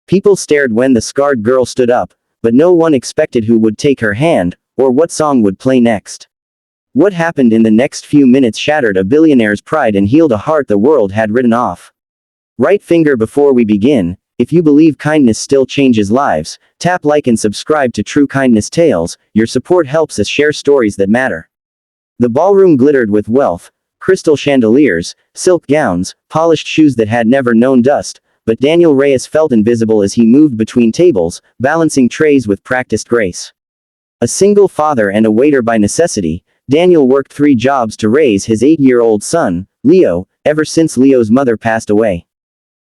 People stared when the scarred girl stood up, but no one expected who would take her hand, or what song would play next. What happened in the next few minutes shattered a billionaire's pride and healed a heart the world had written off. Right finger before we begin, if you believe kindness still changes lives, tap like and subscribe to True Kindness Tales. Your support helps us share stories that matter. The ballroom glittered with wealth, crystal chandeliers, silk gowns, polished shoes that had never known dust, but Daniel Reyes felt invisible as he moved between tables, balancing trays with practiced grace. A single father and a waiter by necessity, Daniel worked 3 jobs to raise his 8-year-old son, Leo, ever since Leo's mother passed away.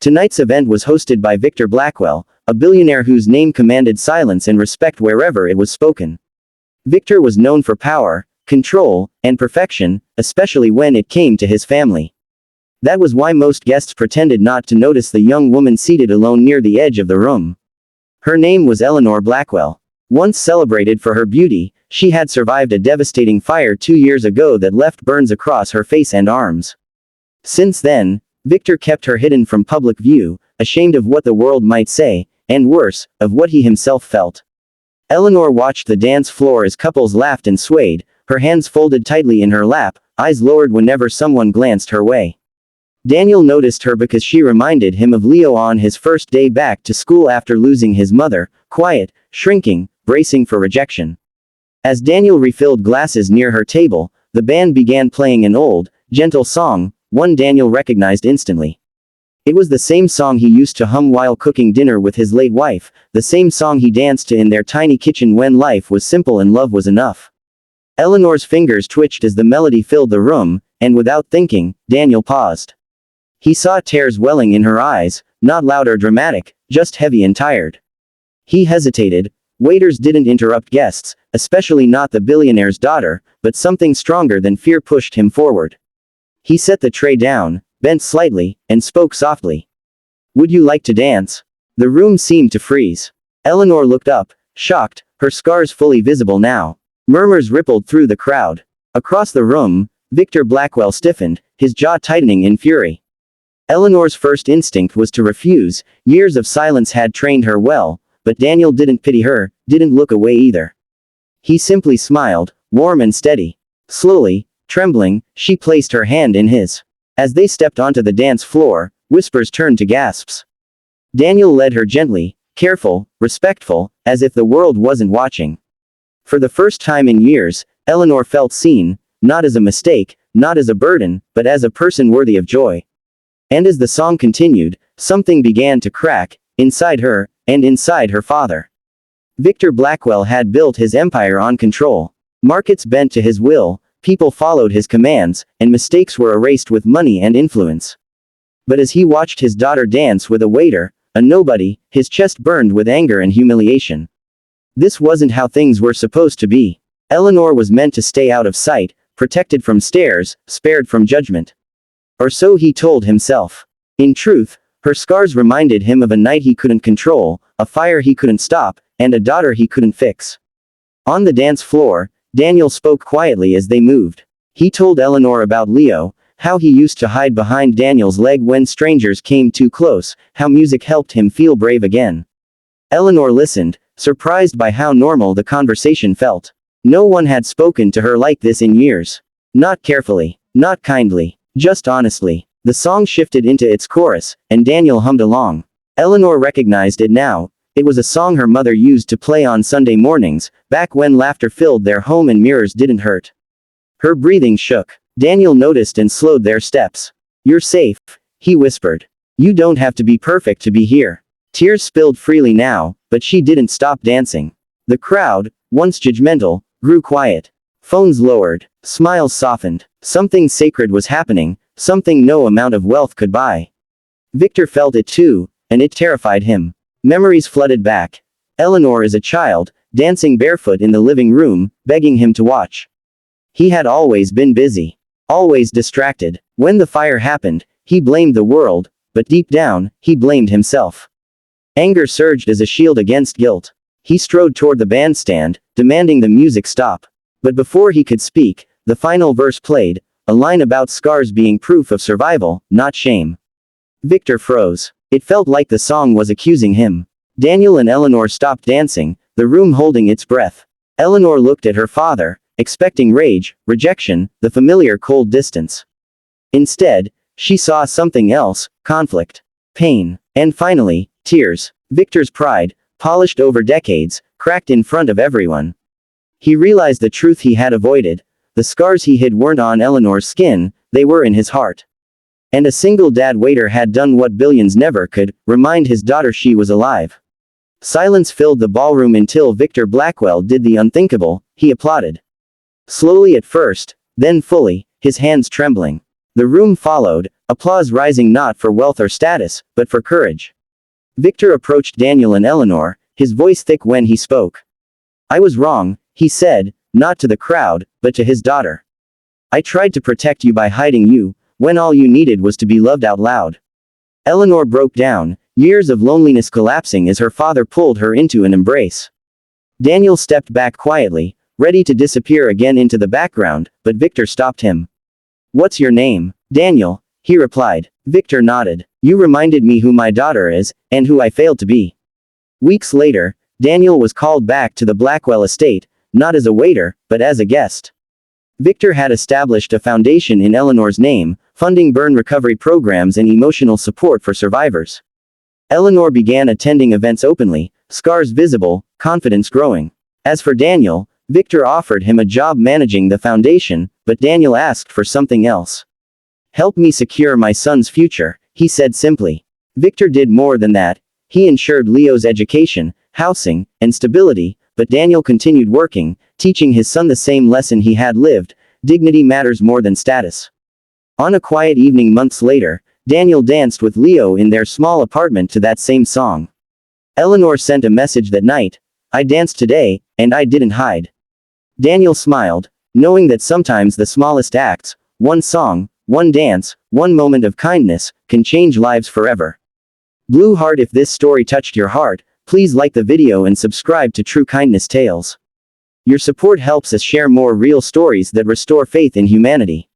Tonight's event was hosted by Victor Blackwell, a billionaire whose name commanded silence and respect wherever it was spoken. Victor was known for power, control, and perfection, especially when it came to his family. That was why most guests pretended not to notice the young woman seated alone near the edge of the room. Her name was Eleanor Blackwell. Once celebrated for her beauty, she had survived a devastating fire 2 years ago that left burns across her face and arms. Since then, Victor kept her hidden from public view, ashamed of what the world might say, and worse, of what he himself felt. Eleanor watched the dance floor as couples laughed and swayed, her hands folded tightly in her lap, eyes lowered whenever someone glanced her way. Daniel noticed her because she reminded him of Leo on his first day back to school after losing his mother, quiet, shrinking, bracing for rejection. As Daniel refilled glasses near her table, the band began playing an old, gentle song, one Daniel recognized instantly. It was the same song he used to hum while cooking dinner with his late wife, the same song he danced to in their tiny kitchen when life was simple and love was enough. Eleanor's fingers twitched as the melody filled the room, and without thinking, Daniel paused. He saw tears welling in her eyes, not loud or dramatic, just heavy and tired. He hesitated. Waiters didn't interrupt guests, especially not the billionaire's daughter, but something stronger than fear pushed him forward. He set the tray down, bent slightly, and spoke softly. "Would you like to dance?" The room seemed to freeze. Eleanor looked up, shocked, her scars fully visible now. Murmurs rippled through the crowd. Across the room, Victor Blackwell stiffened, his jaw tightening in fury. Eleanor's first instinct was to refuse. Years of silence had trained her well, but Daniel didn't pity her, didn't look away either. He simply smiled, warm and steady. Slowly, trembling, she placed her hand in his. As they stepped onto the dance floor, whispers turned to gasps. Daniel led her gently, careful, respectful, as if the world wasn't watching. For the first time in years, Eleanor felt seen, not as a mistake, not as a burden, but as a person worthy of joy. And as the song continued, something began to crack, inside her, and inside her father. Victor Blackwell had built his empire on control. Markets bent to his will, people followed his commands, and mistakes were erased with money and influence. But as he watched his daughter dance with a waiter, a nobody, his chest burned with anger and humiliation. This wasn't how things were supposed to be. Eleanor was meant to stay out of sight, protected from stares, spared from judgment. Or so he told himself. In truth, her scars reminded him of a night he couldn't control, a fire he couldn't stop, and a daughter he couldn't fix. On the dance floor, Daniel spoke quietly as they moved. He told Eleanor about Leo, how he used to hide behind Daniel's leg when strangers came too close, how music helped him feel brave again. Eleanor listened, surprised by how normal the conversation felt. No one had spoken to her like this in years. Not carefully, not kindly, just honestly. The song shifted into its chorus, and Daniel hummed along. Eleanor recognized it now. It was a song her mother used to play on Sunday mornings, back when laughter filled their home and mirrors didn't hurt. Her breathing shook. Daniel noticed and slowed their steps. "You're safe," he whispered. "You don't have to be perfect to be here." Tears spilled freely now, but she didn't stop dancing. The crowd, once judgmental, grew quiet. Phones lowered. Smiles softened. Something sacred was happening, something no amount of wealth could buy. Victor felt it too, and it terrified him. Memories flooded back. Eleanor as a child, dancing barefoot in the living room, begging him to watch. He had always been busy. Always distracted. When the fire happened, he blamed the world, but deep down, he blamed himself. Anger surged as a shield against guilt. He strode toward the bandstand, demanding the music stop. But before he could speak, the final verse played, a line about scars being proof of survival, not shame. Victor froze. It felt like the song was accusing him. Daniel and Eleanor stopped dancing, the room holding its breath. Eleanor looked at her father, expecting rage, rejection, the familiar cold distance. Instead, she saw something else: conflict, pain, and finally, tears. Victor's pride, polished over decades, cracked in front of everyone. He realized the truth he had avoided. The scars he hid weren't on Eleanor's skin, they were in his heart. And a single dad waiter had done what billions never could: remind his daughter she was alive. Silence filled the ballroom until Victor Blackwell did the unthinkable. He applauded. Slowly at first, then fully, his hands trembling. The room followed, applause rising not for wealth or status, but for courage. Victor approached Daniel and Eleanor, his voice thick when he spoke. "I was wrong," he said, not to the crowd, but to his daughter. "I tried to protect you by hiding you, when all you needed was to be loved out loud." Eleanor broke down, years of loneliness collapsing as her father pulled her into an embrace. Daniel stepped back quietly, ready to disappear again into the background, but Victor stopped him. "What's your name?" "Daniel," he replied. Victor nodded. "You reminded me who my daughter is, and who I failed to be." Weeks later, Daniel was called back to the Blackwell estate, not as a waiter, but as a guest. Victor had established a foundation in Eleanor's name, funding burn recovery programs and emotional support for survivors. Eleanor began attending events openly, scars visible, confidence growing. As for Daniel, Victor offered him a job managing the foundation, but Daniel asked for something else. "Help me secure my son's future," he said simply. Victor did more than that. He ensured Leo's education, housing, and stability, but Daniel continued working, teaching his son the same lesson he had lived: dignity matters more than status. On a quiet evening months later, Daniel danced with Leo in their small apartment to that same song. Eleanor sent a message that night: "I danced today, and I didn't hide." Daniel smiled, knowing that sometimes the smallest acts, one song, one dance, one moment of kindness, can change lives forever. Blue Heart, if this story touched your heart, please like the video and subscribe to True Kindness Tales. Your support helps us share more real stories that restore faith in humanity.